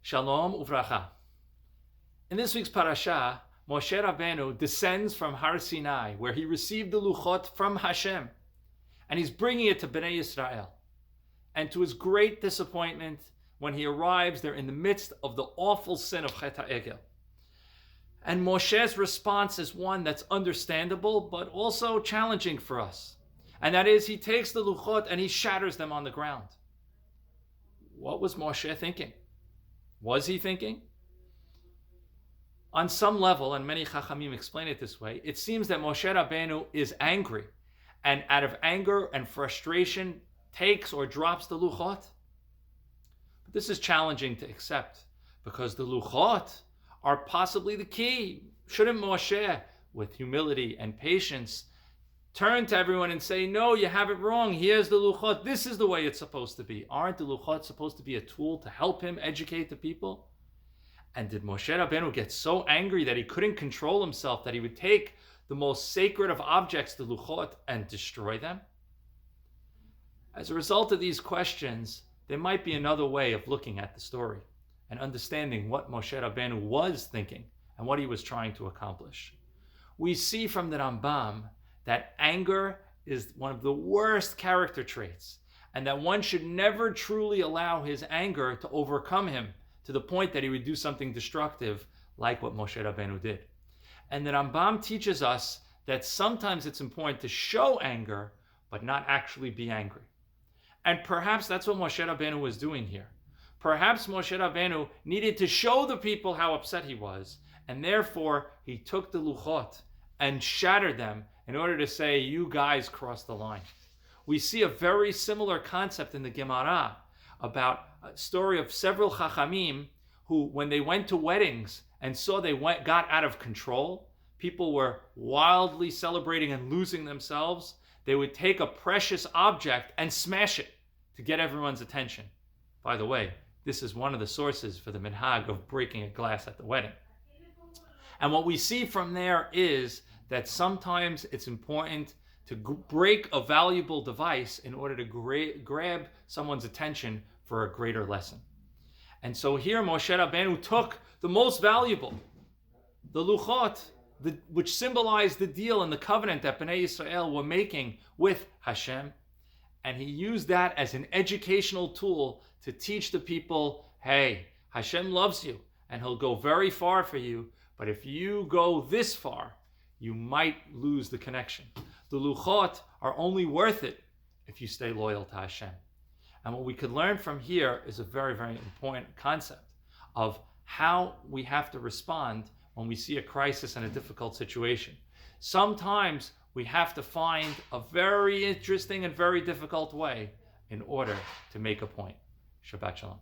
Shalom uvracha. In this week's parasha, Moshe Rabbeinu descends from Har Sinai, where he received the Luchot from Hashem, and he's bringing it to Bnei Yisrael. And to his great disappointment, when he arrives, they're in the midst of the awful sin of Chet HaEgel. And Moshe's response is one that's understandable, but also challenging for us. And that is, he takes the Luchot and he shatters them on the ground. What was Moshe thinking? Was he thinking? On some level, and many Chachamim explain it this way, it seems that Moshe Rabbeinu is angry, and out of anger and frustration takes or drops the Luchot. But this is challenging to accept, because the Luchot are possibly the key. Shouldn't Moshe, with humility and patience, turn to everyone and say, no, you have it wrong. Here's the Luchot. This is the way it's supposed to be. Aren't the Luchot supposed to be a tool to help him educate the people? And did Moshe Rabbeinu get so angry that he couldn't control himself, that he would take the most sacred of objects, the Luchot, and destroy them? As a result of these questions, there might be another way of looking at the story and understanding what Moshe Rabbeinu was thinking and what he was trying to accomplish. We see from the Rambam that anger is one of the worst character traits, and that one should never truly allow his anger to overcome him to the point that he would do something destructive like what Moshe Rabbeinu did. And the Rambam teaches us that sometimes it's important to show anger, but not actually be angry. And perhaps that's what Moshe Rabbeinu was doing here. Perhaps Moshe Rabbeinu needed to show the people how upset he was, and therefore he took the Luchot and shattered them in order to say, you guys crossed the line. We see a very similar concept in the Gemara about a story of several Chachamim who, when they went to weddings and saw they got out of control, people were wildly celebrating and losing themselves, they would take a precious object and smash it to get everyone's attention. By the way, this is one of the sources for the minhag of breaking a glass at the wedding. And what we see from there is that sometimes it's important to break a valuable device in order to grab someone's attention for a greater lesson. And so here Moshe Rabbeinu took the most valuable, the Luchot, which symbolized the deal and the covenant that Bnei Yisrael were making with Hashem, and he used that as an educational tool to teach the people, hey, Hashem loves you, and he'll go very far for you, but if you go this far, you might lose the connection. The Luchot are only worth it if you stay loyal to Hashem. And what we could learn from here is a very, very important concept of how we have to respond when we see a crisis and a difficult situation. Sometimes we have to find a very interesting and very difficult way in order to make a point. Shabbat Shalom.